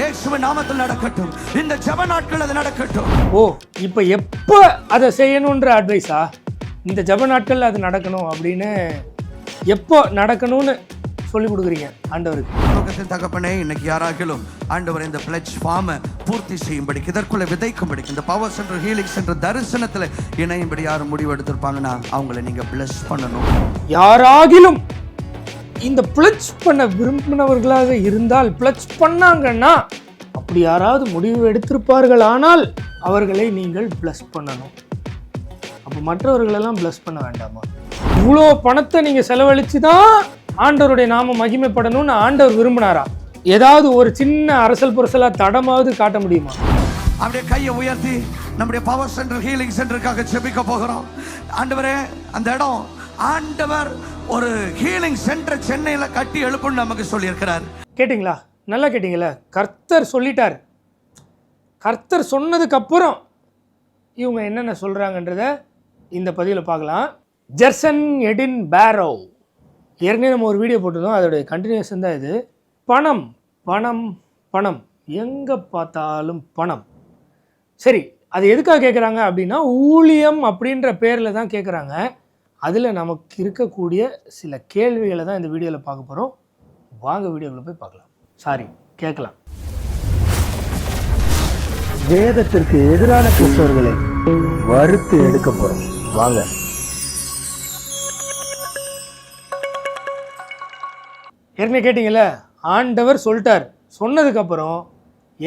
இயேசுவின் நாமத்தில் நடக்கட்டும். இந்த ஜெப நாட்கள் அது நடக்கட்டும். இப்போ எப்போ அதை செய்யணுன்ற அட்வைஸா? இந்த ஜெப நாட்கள் அது நடக்கணும் அப்படின்னு எப்போ நடக்கணும்னு சொல்லி கொடுக்குறீங்க ஆண்டவருக்கு? லோகத்தின் தகப்பனே, இன்னைக்கு யாராகிலும் ஆண்டவர் இந்த பிளட்ஜ் ஃபார்மை பூர்த்தி செய்யும்படி, இதற்குள்ள விதைக்கும்படி, இந்த பவர் சென்டர் ஹீலிங் சென்டர் தரிசனத்தில் இணையும்படி யாரும் முடிவு எடுத்திருப்பாங்கன்னா அவங்கள நீங்க பிளஸ் பண்ணணும். யாராகிலும் இந்த பிளட்ஜ் பண்ண விரும்பினவர்களாக இருந்தால், பிளட்ஜ் பண்ணாங்கன்னா, அப்படி யாராவது முடிவு எடுத்திருப்பார்கள் ஆனால் அவர்களை நீங்கள் பிளஸ் பண்ணணும். அப்போ மற்றவர்களெல்லாம் பிளஸ் பண்ண வேண்டாமா? இவ்வளோ பணத்தை நீங்கள் செலவழித்து தான் ஆண்டவருடைய நாம மகிமைப்படணும்னு ஆண்டவர் விரும்பினாரா? ஏதாவது ஒரு சின்ன அரசல் புரசலாக தடமாவது காட்ட முடியுமா? அப்படியே கையை உயர்த்தி நம்முடைய பவர் சென்டர் ஹீலிங் சென்டருக்காக ஜெபிக்க போகிறோம். ஆண்டவரே, அந்த இடம் ஆண்டவர் ஒரு ஹீலிங் சென்டர் சென்னையில கட்டி எழுப்புன்னு நமக்கு சொல்லியிருக்கிறார். கேட்டிங்களா? நல்லா கேட்டிங்களா? கர்த்தர் சொல்லிட்டார். கர்த்தர் சொன்னதுக்கு அப்புறம் இவங்க என்னென்ன சொல்கிறாங்கன்றத இந்த பதிவில் பார்க்கலாம். ஜெர்சன் எடின் பேரோ, ஏற்கனவே நம்ம ஒரு வீடியோ போட்டிருந்தோம், அதோடைய கண்டினியூஷன் தான் இது. பணம் பணம் பணம், எங்கே பார்த்தாலும் பணம். சரி, அது எதுக்காக கேட்குறாங்க அப்படின்னா, ஊழியம் அப்படின்ற பேரில் தான் கேட்குறாங்க. அதில் நமக்கு இருக்கக்கூடிய சில கேள்விகளை தான் இந்த வீடியோவில் பார்க்க போகிறோம். வாங்க வீடியோவில் போய் பார்க்கலாம். கேட்கலாம். வேதத்திற்கு எதிரான கிறிஸ்தவர்களை வறுத்து எடுக்க போகிறோம். வாங்க. ஏற்கனவே கேட்டிங்களே, ஆண்டவர் சொல்லிட்டார். சொன்னதுக்கப்புறம்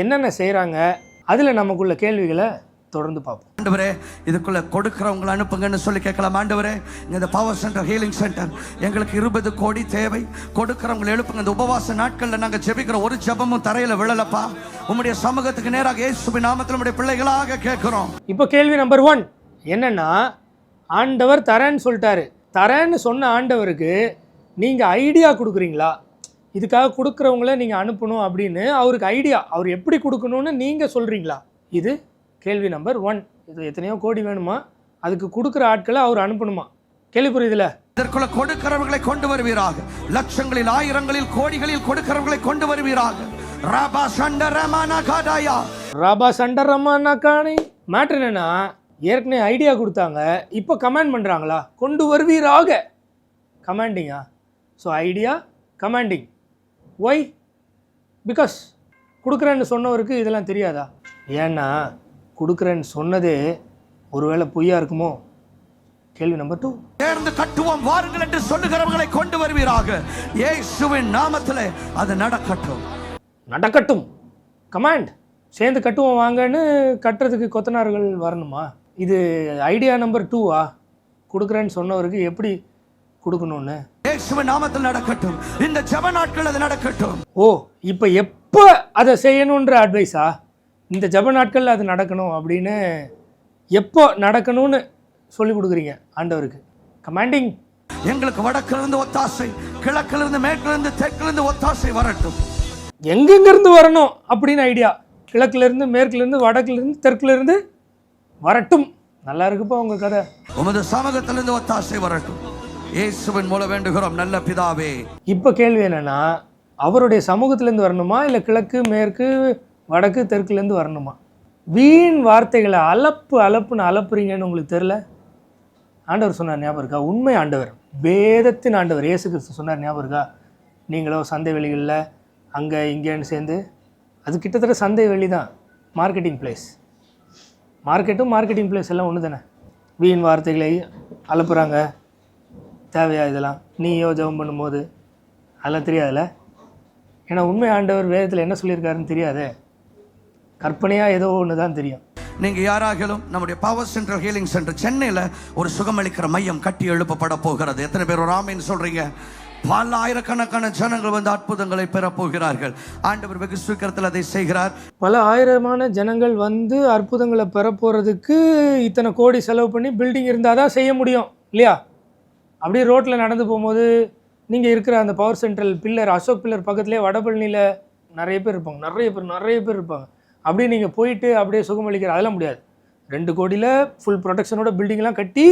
என்னென்ன செய்கிறாங்க, அதில் நமக்குள்ள கேள்விகளை தொடர்ந்து பார்ப்போம். ஆண்டவரே, இதுக்குள்ள கொடுக்கிறவங்களை அனுப்புங்கன்னு சொல்லி கேட்கலாம். ஆண்டவரே, இந்த பவர் சென்டர் ஹீலிங் சென்டர் எங்களுக்கு 20 கோடி தேவை, கொடுக்கிறவங்களை எழுப்புங்க. இந்த உபவாச நாட்களில் நாங்கள் ஜெபிக்கிற ஒரு ஜெபமும் தரையில் விழலப்பா. உம்முடைய சமூகத்துக்கு நேராக இயேசுவின் நாமத்தில் உம்முடைய பிள்ளைகளாக கேட்கிறோம். இப்போ கேள்வி நம்பர் 1 என்னன்னா, ஆண்டவர் தரேன்னு சொல்லிட்டாரு. தரேன்னு சொன்ன ஆண்டவருக்கு நீங்கள் ஐடியா கொடுக்குறீங்களா? இதுக்காக கொடுக்குறவங்கள நீங்கள் அனுப்பணும் அப்படின்னு அவருக்கு ஐடியா, அவர் எப்படி கொடுக்கணும்னு நீங்கள் சொல்கிறீங்களா? இது கேள்வி நம்பர் 1. இது எத்தனையோ கோடி வேணுமா, அதுக்கு கொடுக்குற ஆட்களை அவர் அனுப்பணுமா? கேள்வி புரியுதுல? இதற்குள்ள கொடுக்கிறவர்களை கொண்டு வருவீராக. லட்சங்களில், ஆயிரங்களில், கோடிகளில் கொடுக்கிறவர்களை கொண்டு வருவீராக. ராபா சண்டர் ரமானா காடாயா, ராபா சண்டர் ரமானா காணி. மேட்ரு என்னன்னா, ஏற்கனவே ஐடியா கொடுத்தாங்க, இப்போ கமெண்ட் பண்ணுறாங்களா? கொண்டு வருவீராக கமாண்டிங்கா? So idea, commanding. Why? Because கொடுக்குறேன்னு சொன்னவருக்கு இதெல்லாம் தெரியாதா? ஏன்னா கொடுக்குறேன்னு சொன்னதே ஒருவேளை பொய்யா இருக்குமோ? கேள்வி நம்பர் 2. சேர்ந்து கட்டுவோம் வாருங்கள் என்று சொல்லுகிறவர்களை கொண்டு வருவீராக. இயேசுவின் நாமத்தில் அது நடக்கட்டும். நடக்கட்டும். கமாண்ட். சேர்ந்து கட்டுவோம் வாங்கன்னு கட்டுறதுக்கு கொத்தனார்கள் வரணுமா? இது ஐடியா நம்பர் 2வா? கொடுக்குறேன்னு சொன்னவருக்கு எப்படி கொடுக்கணும்னு? இயேசுவின் நாமத்தில் நடக்கட்டும். இந்த ஜெப நாட்கள் அது நடக்கட்டும். இப்போ எப்போ அதை செய்யணுன்ற அட்வைஸா? இந்த ஜெப நாட்கள் அது நடக்கணும் அப்படின்னு எப்போ நடக்கணும்னு சொல்லி கொடுக்குறீங்க ஆண்டவருக்கு? கமாண்டிங். எங்களுக்கு வடக்கிலிருந்து ஒத்தாசை, கிழக்கிலிருந்து, மேற்கிலிருந்து, தெற்கிலிருந்து ஒத்தாசை வரட்டும். எங்கெங்கிருந்து வரணும் அப்படின்னு ஐடியா. கிழக்கிலிருந்து, மேற்கிலிருந்து, வடக்கிலிருந்து, தெற்கிலிருந்து வரட்டும். நல்லா இருக்குப்பா உங்கள் கதை. உமது சமூகத்திலிருந்து ஒத்தாசை வரட்டும். இயேசுவின் மூலம் வேண்டுகிறோம் நல்ல பிதாவே. இப்போ கேள்வி என்னன்னா, அவருடைய சமூகத்திலேருந்து வரணுமா, இல்லை கிழக்கு, மேற்கு, வடக்கு, தெற்குலேருந்து வரணுமா? வீண் வார்த்தைகளை அலப்புன்னு அலப்புறீங்கன்னு உங்களுக்கு தெரில? ஆண்டவர் சொன்னார் ஞாபகம் இருக்கா? உண்மை ஆண்டவர், வேதத்தின் ஆண்டவர் இயேசு கிறிஸ்து சொன்னார் ஞாபகம் இருக்கா? நீங்களோ சந்தை வெளிகளில் அங்கே இங்கேன்னு சேர்ந்து, அது கிட்டத்தட்ட சந்தை வெளி தான், மார்க்கெட்டிங் பிளேஸ். மார்க்கெட்டும் மார்க்கெட்டிங் பிளேஸ் எல்லாம் ஒன்று தானே. வீண் வார்த்தைகளை அலப்புறாங்க. தேவையா இதெல்லாம்? நீயோ ஜெபம் பண்ணும்போது அதெல்லாம் தெரியாதுல்ல? ஏன்னா உண்மை ஆண்டவர் வேதத்தில் என்ன சொல்லியிருக்காருன்னு தெரியாதே. கற்பனையாக ஏதோ ஒன்று தான் தெரியும். நீங்கள் யாராகிலும் நம்முடைய பவர் சென்டர் ஹீலிங் சென்டர் சென்னையில் ஒரு சுகமளிக்கிற மையம் கட்டி எழுப்பப்பட போகிறது. எத்தனை பேர் ஒரு ஆமீன் சொல்கிறீங்க? பல ஆயிரக்கணக்கான ஜனங்கள் வந்து அற்புதங்களை பெறப்போகிறார்கள். ஆண்டவர் வெகு சீக்கிரத்தில் அதை செய்கிறார். பல ஆயிரமான ஜனங்கள் வந்து அற்புதங்களை பெறப்போகிறதுக்கு இத்தனை கோடி செலவு பண்ணி பில்டிங் இருந்தால் தான் செய்ய முடியும் இல்லையா? அப்படியே ரோட்டில் நடந்து போகும்போது நீங்கள் இருக்கிற அந்த power central pillar, Ashok pillar பக்கத்துலேயே வடபழனியில் நிறைய பேர் இருப்பாங்க. அப்படியே நீங்கள் போயிட்டு அப்படியே சுகமளிக்கிற அதெல்லாம் முடியாது. 2 கோடியில் ஃபுல் ப்ரொடெக்ஷனோட பில்டிங்லாம் கட்டி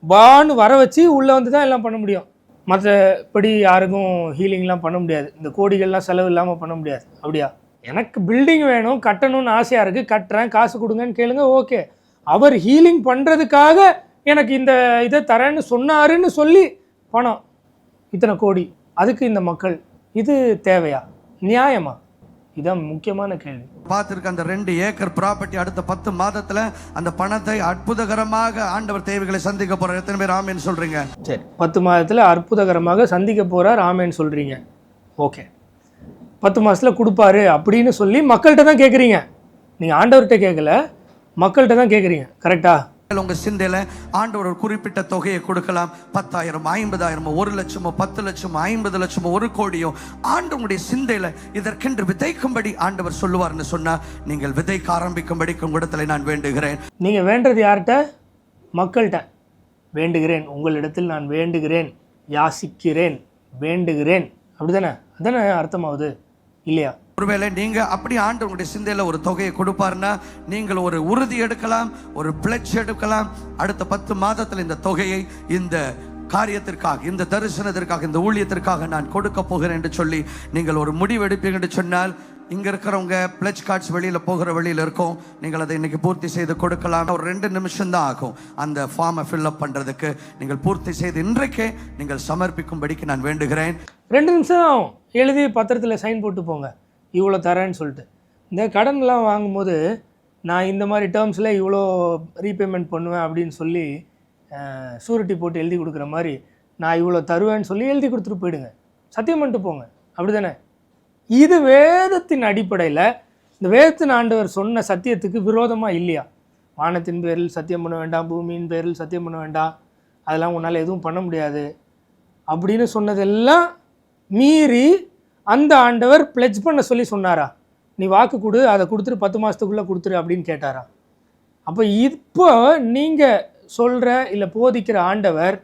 பான்னு வர வச்சு உள்ளே வந்து தான் எல்லாம் பண்ண முடியும். மற்றபடி யாருக்கும் ஹீலிங்லாம் பண்ண முடியாது. இந்த கோடிகள்லாம் செலவு இல்லாமல் பண்ண முடியாது. அப்படியா? எனக்கு பில்டிங் வேணும், கட்டணும்னு ஆசையாக இருக்குது, கட்டுறேன், காசு கொடுங்கன்னு கேளுங்க, ஓகே. அவர் ஹீலிங் பண்ணுறதுக்காக எனக்கு இந்த இதை தரேன்னு சொன்னாருன்னு சொல்லி பணம் இத்தனை கோடி, அதுக்கு இந்த மக்கள், இது தேவையா? நியாயமா? இதான் முக்கியமான கேள்வி. பார்த்துருக்க அந்த 2 ஏக்கர் ப்ராப்பர்ட்டி அடுத்த 10 மாதத்துல அந்த பணத்தை அற்புதகரமாக ஆண்டவர் தேவைகளை சந்திக்க போறார். எத்தனை பேர் ஆமேன்னு சொல்றீங்க? சரி, 10 மாதத்தில் அற்புதகரமாக சந்திக்க போறார், ஆமேன்னு சொல்றீங்க, ஓகே. 10 மாதத்தில் கொடுப்பாரு அப்படின்னு சொல்லி மக்கள்கிட்ட தான் கேட்குறீங்க. நீங்கள் ஆண்டவர்கிட்ட கேட்கல, மக்கள்கிட்ட தான் கேட்குறீங்க, கரெக்டா? உங்க சிந்தையில ஆண்டவர் ஒரு குறிப்பிட்ட தொகையை கொடுக்கலாம். 10,000, 50,000, 1 லட்சமோ, 10 லட்சமோ, 50 லட்சமோ, 1 கோடியோ ஆண்டவருடைய சிந்தையில இதற்கென்று விதைக்கும்படி ஆண்டவர் சொல்லுவார்னு சொன்னா நீங்கள் விதைக்க ஆரம்பிக்கும்படி உங்களிடத்தில் நான் வேண்டுகிறேன். நீங்க வேண்டது யார்கிட்ட? மக்கள்கிட்ட. வேண்டுகிறேன், உங்களிடத்தில் நான் வேண்டுகிறேன், யாசிக்கிறேன், வேண்டுகிறேன், அப்படிதானே? அதானே அர்த்தமாகுது இல்லையா? ஒருவேளை நீங்க அப்படி ஆண்டவருடைய சிந்தையில ஒரு தொகையை கொடுப்பாருன்னா நீங்கள் ஒரு உறுதி எடுக்கலாம், ஒரு பிளட்ஜ் எடுக்கலாம். அடுத்த 10 மாதத்தில் இந்த தொகையை இந்த காரியத்திற்காக, இந்த தரிசனத்திற்காக, இந்த ஊழியத்திற்காக நான் கொடுக்க போகிறேன் என்று சொல்லி நீங்கள் ஒரு முடிவு எடுப்பீங்க என்று சொன்னால், இங்க இருக்கிறவங்க பிளட்ஜ் கார்ட்ஸ் வெளியில போகிற வழியில இருக்கும், நீங்கள் அதை இன்னைக்கு பூர்த்தி செய்து கொடுக்கலாம். ஒரு 2 நிமிஷம் தான் ஆகும் அந்த ஃபார்மை ஃபில் அப் பண்றதுக்கு. நீங்கள் பூர்த்தி செய்து இன்றைக்கே நீங்கள் சமர்ப்பிக்கும்படிக்கு நான் வேண்டுகிறேன். 2 நிமிஷம் ஆகும். எழுதி பத்திரத்தில் சைன் போட்டு போங்க, இவ்வளோ தரேன்னு சொல்லிட்டு. இந்த கடன்லாம் வாங்கும்போது நான் இந்த மாதிரி டேர்ம்ஸில் இவ்வளோ ரீபேமெண்ட் பண்ணுவேன் அப்படின்னு சொல்லி ஷூரிட்டி போட்டு எழுதி கொடுக்குற மாதிரி நான் இவ்வளோ தருவேன்னு சொல்லி எழுதி கொடுத்துட்டு போயிடுங்க, சத்தியம் பண்ணிட்டு போங்க, அப்படி தானே? இது வேதத்தின் அடிப்படையில், இந்த வேதத்தின் ஆண்டவர் சொன்ன சத்தியத்துக்கு விரோதமாக இல்லையா? வானத்தின் பேரில் சத்தியம் பண்ண வேண்டாம், பூமியின் பேரில் சத்தியம் பண்ண வேண்டாம், அதெல்லாம் உன்னால் எதுவும் பண்ண முடியாது அப்படின்னு சொன்னதெல்லாம் மீறி அந்த ஆண்டவர் பிளட்ஜ் பண்ண சொல்லி சொன்னாரா? நீ வாக்கு கொடு, அதை கொடுத்துரு, 10 மாதத்துக்குள்ளே கொடுத்துரு அப்படின்னு கேட்டாரா? அப்போ இப்போ நீங்கள் சொல்கிற இல்லை போதிக்கிற ஆண்டவர்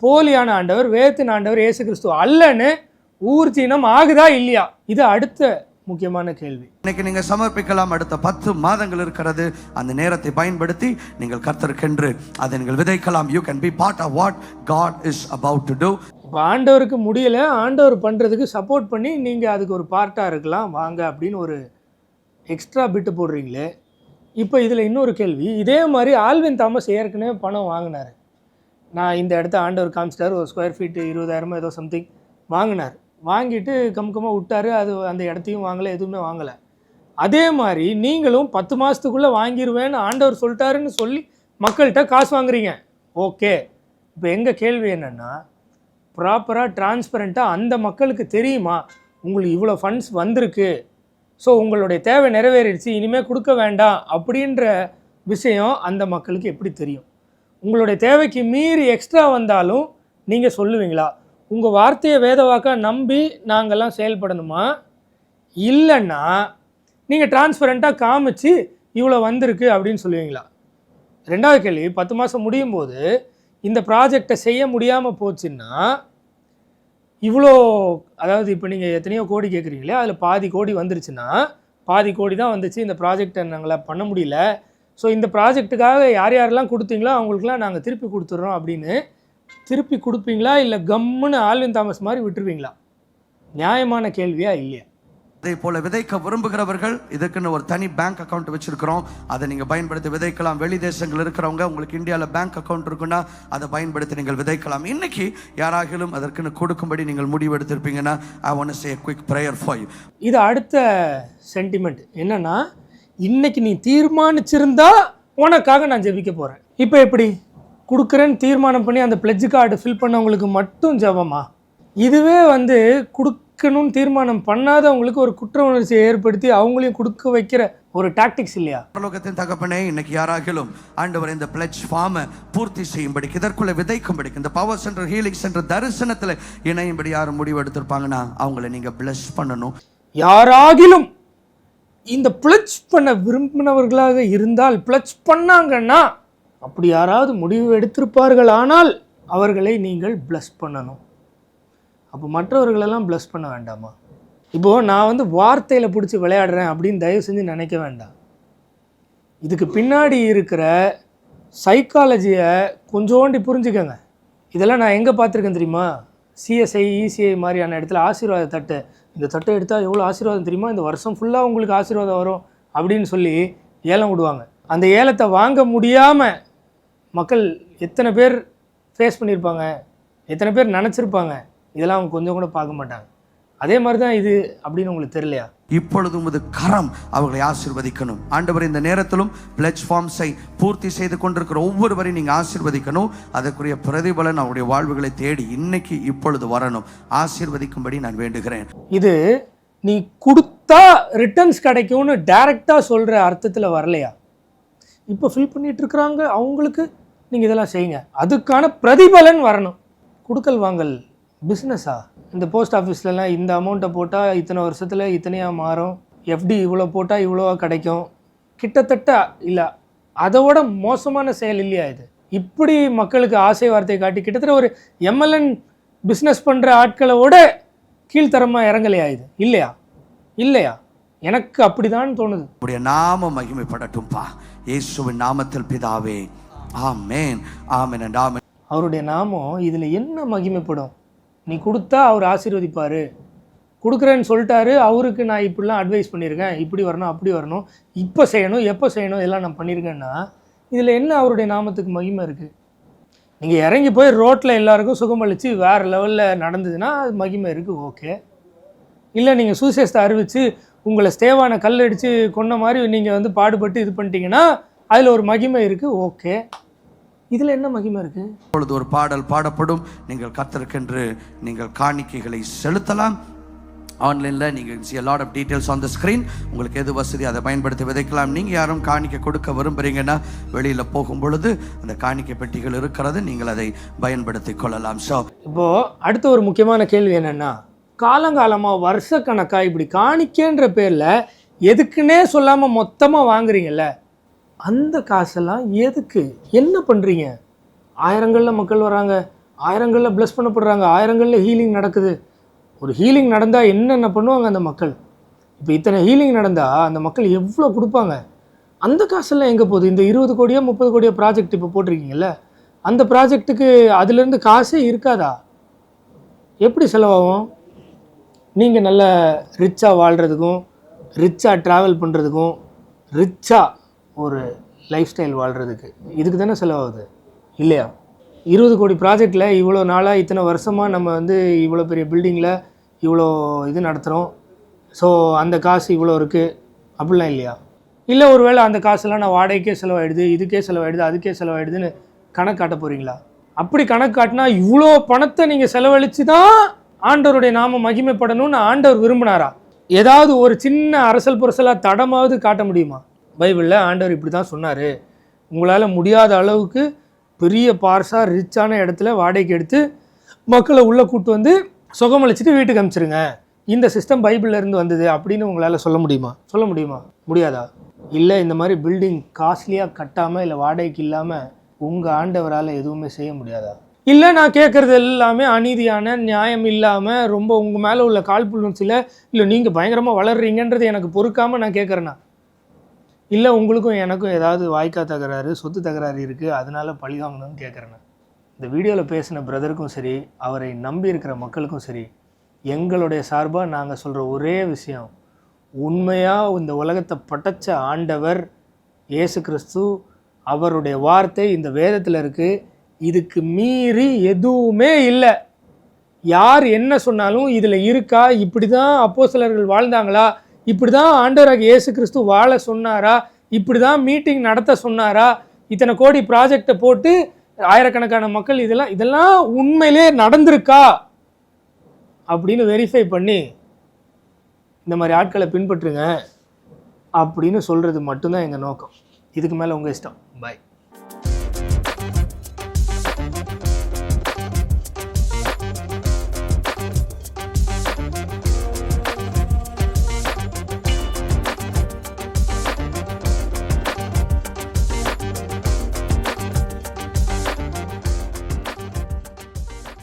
போலியான ஆண்டவர், வேதத்தின் ஆண்டவர் இயேசு கிறிஸ்து அல்லன்னு ஊர்ஜினம் ஆகுதா இல்லையா? இது அடுத்த முக்கியமான கேள்வி. இன்னைக்கு நீங்க சமர்ப்பிக்கலாம். அடுத்த 10 மாதங்கள் இருக்கிறது. அந்த நேரத்தை பயன்படுத்தி நீங்கள் கர்த்தருக்கென்று அதை நீங்கள் விதைக்கலாம். You can be part of what God is about to do. இப்போ ஆண்டவருக்கு முடியலை, ஆண்டவர் பண்ணுறதுக்கு சப்போர்ட் பண்ணி நீங்கள் அதுக்கு ஒரு பார்ட்டாக இருக்கலாம் வாங்க அப்படின்னு ஒரு எக்ஸ்ட்ரா பிட்டு போடுறீங்களே. இப்போ இதில் இன்னொரு கேள்வி. இதே மாதிரி ஆல்வின் தாமஸ் ஏற்கனவே பணம் வாங்கினார். நான் இந்த இடத்த ஆண்டவர் காமிச்சிட்டார், ஒரு ஸ்கொயர் ஃபீட்டு 20,000 ஏதோ சம்திங் வாங்கினார். வாங்கிட்டு கம்கமாக விட்டார், அது அந்த இடத்தையும் வாங்கலை, எதுவுமே வாங்கலை. அதே மாதிரி நீங்களும் 10 மாதத்துக்குள்ளே வாங்கிடுவேன்னு ஆண்டவர் சொல்லிட்டாருன்னு சொல்லி மக்கள்கிட்ட காசு வாங்குறீங்க, ஓகே. இப்போ எங்கள் கேள்வி என்னென்னா, ப்ராப்பராக டிரான்ஸ்பரண்ட்டாக அந்த மக்களுக்கு தெரியுமா உங்களுக்கு இவ்வளோ ஃபண்ட்ஸ் வந்திருக்கு, ஸோ உங்களுடைய தேவை நிறைவேறிடுச்சு, இனிமேல் கொடுக்க வேண்டாம் அப்படின்ற விஷயம் அந்த மக்களுக்கு எப்படி தெரியும்? உங்களுடைய தேவைக்கு மீறி எக்ஸ்ட்ரா வந்தாலும் நீங்கள் சொல்லுவீங்களா? உங்கள் வார்த்தையை வேதவாக்காக நம்பி நாங்கள்லாம் செயல்படணுமா? இல்லைன்னா நீங்கள் டிரான்ஸ்பரண்ட்டாக காமிச்சு இவ்வளோ வந்திருக்கு அப்படின்னு சொல்லுவீங்களா? 2வது கேள்வி, 10 மாதம் முடியும் போது இந்த ப்ராஜெக்டை செய்ய முடியாமல் போச்சுன்னா இவ்வளோ, அதாவது இப்போ நீங்கள் எத்தனையோ கோடி கேட்குறீங்களே, அதில் பாதி கோடி வந்துருச்சுன்னா, பாதி கோடி தான் வந்துச்சு, இந்த ப்ராஜெக்டை நாங்களாம் பண்ண முடியல, ஸோ இந்த ப்ராஜெக்ட்டுக்காக யார் யாரெல்லாம் கொடுத்தீங்களோ அவங்களுக்குலாம் நாங்கள் திருப்பி கொடுத்துட்றோம் அப்படின்னு திருப்பி கொடுப்பீங்களா? இல்லை கம்முன்னு ஆல்வின் தாமஸ் மாதிரி விட்டுருவீங்களா? நியாயமான கேள்வியா இல்லையா? அதே போல விதைக்க விரும்புகிறவர்கள் இதுக்குன்னு ஒரு தனி பேங்க் அக்கௌண்ட் வச்சிருக்கிறோம், அதை நீங்கள் பயன்படுத்தி விதைக்கலாம். வெளி தேசங்கள் இருக்கிறவங்க, உங்களுக்கு இந்தியாவில் பேங்க் அக்கௌண்ட் இருக்குன்னா அதை பயன்படுத்தி நீங்கள் விதைக்கலாம். இன்னைக்கு யாராகிலும் அதற்குன்னு கொடுக்கும்படி நீங்கள் முடிவு எடுத்திருப்பீங்கன்னா, I want to say a quick prayer for you. இது அடுத்த சென்டிமெண்ட் என்னன்னா, இன்னைக்கு நீ தீர்மானிச்சிருந்தா உனக்காக நான் ஜெபிக்க போகிறேன். இப்போ எப்படி கொடுக்குறேன்னு தீர்மானம் பண்ணி அந்த பிளட்ஜ் கார்டு ஃபில் பண்ணவங்களுக்கு மட்டும் ஜெபமா? இதுவே கொடுக்கணும்னு தீர்மானம் பண்ணாதவங்களுக்கு ஒரு குற்ற உணர்ச்சியை ஏற்படுத்தி அவங்களையும் கொடுக்க வைக்கிற ஒரு டாக்டிக்ஸ் இல்லையா? பரலோகத்தின் தகப்பனே, இன்னைக்கு யாராகிலும் ஆண்டவர் இந்த பிளட்ஜ் ஃபார்மை பூர்த்தி செய்யும்படிக்கு, இதற்குள்ள விதைக்கும்படிக்கு, இந்த பவர் சென்டர் ஹீலிங் சென்டர் தரிசனத்தில் இணையும்படி யாரும் முடிவு எடுத்திருப்பாங்கன்னா அவங்களை நீங்க பிளஸ் பண்ணணும். யாராகிலும் இந்த பிளட்ஜ் பண்ண விரும்பினவர்களாக இருந்தால், பிளட்ஜ் பண்ணாங்கன்னா, அப்படி யாராவது முடிவு எடுத்திருப்பார்கள் ஆனால் அவர்களை நீங்கள் பிளஸ் பண்ணணும். அப்போ மற்றவர்களெல்லாம் பிளஸ் பண்ண வேண்டாமா? இப்போது நான் வார்த்தையில் பிடிச்சி விளையாடுறேன் அப்படின்னு தயவு செஞ்சு நினைக்க வேண்டாம். இதுக்கு பின்னாடி இருக்கிற சைக்காலஜியை கொஞ்சோண்டி புரிஞ்சுக்கங்க. இதெல்லாம் நான் எங்கே பார்த்துருக்கேன் தெரியுமா? சிஎஸ்ஐ இசிஐ மாதிரியான இடத்துல ஆசீர்வாத தட்டை, இந்த தட்டை எடுத்தால் எவ்வளோ ஆசீர்வாதம் தெரியுமா, இந்த வருஷம் ஃபுல்லாக உங்களுக்கு ஆசீர்வாதம் வரும் அப்படின்னு சொல்லி ஏலம் விடுவாங்க. அந்த ஏலத்தை வாங்க முடியாமல் மக்கள் எத்தனை பேர் ஃபேஸ் பண்ணியிருப்பாங்க, எத்தனை பேர் நினச்சிருப்பாங்க, இதெல்லாம் அவங்க கொஞ்சம் கூட பார்க்க மாட்டாங்க. அதே மாதிரி தான் இது அப்படின்னு உங்களுக்கு தெரியலையா? இப்பொழுது உமது கரம் அவர்களை ஆசீர்வதிக்கணும் ஆண்டவர். இந்த நேரத்திலும் பிளட்ஜ் ஃபார்ம்ஸை பூர்த்தி செய்து கொண்டிருக்கிற ஒவ்வொருவரையும் நீங்கள் ஆசீர்வதிக்கணும். அதற்குரிய பிரதிபலன் அவருடைய வாழ்வுகளை தேடி இன்னைக்கு இப்பொழுது வரணும். ஆசீர்வதிக்கும்படி நான் வேண்டுகிறேன். இது நீ கொடுத்தா ரிட்டர்ன்ஸ் கிடைக்கும்னு டைரெக்டாக சொல்கிற அர்த்தத்தில் வரலையா? இப்போ ஃபில் பண்ணிட்டு இருக்கிறாங்க அவங்களுக்கு நீங்கள் இதெல்லாம் செய்யுங்க, அதுக்கான பிரதிபலன் வரணும். கொடுக்கல் வாங்கல் பிஸ்னஸா? இந்த போஸ்ட் ஆஃபீஸ்லலாம் இந்த அமௌண்ட்டை போட்டால் இத்தனை வருஷத்தில் இத்தனையாக மாறும், எஃப்டி இவ்வளோ போட்டால் இவ்வளோவா கிடைக்கும், கிட்டத்தட்ட இல்லை அதோட மோசமான செயல் இல்லையா இது? இப்படி மக்களுக்கு ஆசை வார்த்தை காட்டி கிட்டத்தட்ட ஒரு எம்எல்என் பிஸ்னஸ் பண்ணுற ஆட்களோட கீழ்த்தரமாக இறங்கலையா இது? இல்லையா? எனக்கு அப்படிதான் தோணுது. உடைய நாம மகிமைப்படட்டும்பா, இயேசுவின் நாமத்தில் பிதாவே, ஆமென், ஆமென் அண்ட் ஆமென். அவருடைய நாமம் இதில் என்ன மகிமைப்படும்? நீ கொடுத்தா அவர் ஆசீர்வதிப்பார், கொடுக்குறேன்னு சொல்லிட்டாரு, அவருக்கு நான் இப்படிலாம் அட்வைஸ் பண்ணியிருக்கேன், இப்படி வரணும் அப்படி வரணும், இப்போ செய்யணும் எப்போ செய்யணும் எல்லாம் நான் பண்ணியிருக்கேன்னா இதில் என்ன அவருடைய நாமத்துக்கு மகிமை இருக்குது? நீங்கள் இறங்கி போய் ரோட்டில் எல்லாருக்கும் சுகமளித்து வேறு லெவலில் நடந்ததுன்னா அது மகிமை இருக்குது, ஓகே. இல்லை நீங்கள் சுவிசேஷத்தை அறிவித்து உங்களை ஸ்டேவான கல்லடித்து கொன்ன மாதிரி நீங்கள் பாடுபட்டு இது பண்ணிட்டீங்கன்னா அதில் ஒரு மகிமை இருக்குது, ஓகே. இதில் என்ன மகிமை இருக்குது? இப்பொழுது ஒரு பாடல் பாடப்படும். நீங்கள் கர்த்தருக்கென்று நீங்கள் காணிக்கைகளை செலுத்தலாம். ஆன்லைனில் நீங்கள் see a lot of details on the screen. உங்களுக்கு எது வசதி அதை பயன்படுத்தி விதைக்கலாம். நீங்கள் யாரும் காணிக்கை கொடுக்க விரும்புகிறீங்கன்னா வெளியில் போகும் பொழுது அந்த காணிக்கை பெட்டிகள் இருக்கிறது, நீங்கள் அதை பயன்படுத்தி கொள்ளலாம். ஸோ இப்போது அடுத்த ஒரு முக்கியமான கேள்வி என்னென்னா, காலங்காலமாக வருஷக்கணக்காக இப்படி காணிக்கைன்ற பேரில் எதுக்குன்னே சொல்லாமல் மொத்தமாக வாங்குறீங்கல்ல, அந்த காசெல்லாம் எதுக்கு, என்ன பண்ணுறீங்க? ஆயிரங்களில் மக்கள் வராங்க, ஆயிரங்களில் ப்ளஸ் பண்ணப்படுறாங்க, ஆயிரங்களில் ஹீலிங் நடக்குது. ஒரு ஹீலிங் நடந்தால் என்னென்ன பண்ணுவாங்க அந்த மக்கள்? இப்போ இத்தனை ஹீலிங் நடந்தால் அந்த மக்கள் எவ்வளோ கொடுப்பாங்க? அந்த காசெல்லாம் எங்கே போகுது? இந்த 20 கோடியோ 30 கோடியோ ப்ராஜெக்ட் இப்போ போட்டிருக்கீங்கல்ல, அந்த ப்ராஜெக்ட்டுக்கு அதுலேருந்து காசே இருக்காதா? எப்படி செலவாகும்? நீங்கள் நல்ல ரிச்சாக வாழ்கிறதுக்கும், ரிச்சாக ட்ராவல் பண்ணுறதுக்கும், ரிச்சாக ஒரு லைஃப் ஸ்டைல் வாழ்கிறதுக்கு இதுக்கு தானே செலவாகுது இல்லையா? 20 கோடி ப்ராஜெக்டில் இவ்வளோ நாளாக இத்தனை வருஷமாக நம்ம இவ்வளோ பெரிய பில்டிங்கில் இவ்வளோ இது நடத்துகிறோம், ஸோ அந்த காசு இவ்வளோ இருக்குது அப்படிலாம் இல்லையா? இல்லை ஒரு வேளை அந்த காசுலாம் நான் வாடகைக்கே செலவாயிடுது, இதுக்கே செலவாயிடுது, அதுக்கே செலவாயிடுதுன்னு கணக்கு காட்ட போகிறீங்களா? அப்படி கணக்கு காட்டினா இவ்வளோ பணத்தை நீங்கள் செலவழித்து தான் ஆண்டவருடைய நாம மகிமைப்படணும்னு ஆண்டவர் விரும்பினாரா? ஏதாவது ஒரு சின்ன அரசல் புரசலாக தடமாவது காட்ட முடியுமா? பைபிளில் ஆண்டவர் இப்படி தான் சொன்னார், உங்களால் முடியாத அளவுக்கு பெரிய பார்ஸாக ரிச்சான இடத்துல வாடகைக்கு எடுத்து மக்களை உள்ளே கூட்டு சுகமளிச்சுட்டு வீட்டுக்கு அனுப்பிச்சிருங்க, இந்த சிஸ்டம் பைபிளில் இருந்து வந்தது அப்படின்னு உங்களால் சொல்ல முடியுமா? முடியாதா? இல்லை இந்த மாதிரி பில்டிங் காஸ்ட்லியாக கட்டாமல் இல்லை வாடகைக்கு இல்லாமல் உங்கள் ஆண்டவரால் எதுவுமே செய்ய முடியாதா? இல்லை நான் கேட்குறது எல்லாமே அநீதியான நியாயம் இல்லாமல் ரொம்ப உங்கள் மேலே உள்ள காழ்ப்புணர்ச்சியில் இல்லை நீங்கள் பயங்கரமாக வளர்றீங்கன்றது எனக்கு பொறுக்காமல் நான் கேட்குறேன்னா, இல்லை உங்களுக்கும் எனக்கும் ஏதாவது வாய்க்கா தகராறு சொத்து தகராறு இருக்குது அதனால் பழி வாங்கணும்னு கேட்குறேன்னா, இந்த வீடியோவில் பேசின பிரதருக்கும் சரி, அவரை நம்பி இருக்கிற மக்களுக்கும் சரி, எங்களுடைய சார்பாக நாங்கள் சொல்கிற ஒரே விஷயம், உண்மையாக இந்த உலகத்தை படைச்ச ஆண்டவர் இயேசு கிறிஸ்து, அவருடைய வார்த்தை இந்த வேதத்தில் இருக்குது, இதுக்கு மீறி எதுவுமே இல்லை. யார் என்ன சொன்னாலும் இதில் இருக்கா, இப்படி தான் அப்போஸ்தலர்கள் வாழ்ந்தாங்களா, இப்படி தான் ஆண்டவராகிய இயேசு கிறிஸ்து வாழ சொன்னாரா, இப்படி தான் மீட்டிங் நடத்த சொன்னாரா, இத்தனை கோடி ப்ராஜெக்டை போட்டு ஆயிரக்கணக்கான மக்கள் இதெல்லாம் உண்மையிலே நடந்திருக்கா அப்படின்னு வெரிஃபை பண்ணி இந்த மாதிரி ஆட்களை பின்பற்றுங்க அப்படின்னு சொல்கிறது மட்டும்தான் எங்கள் நோக்கம். இதுக்கு மேலே உங்கள் இஷ்டம். பாய்.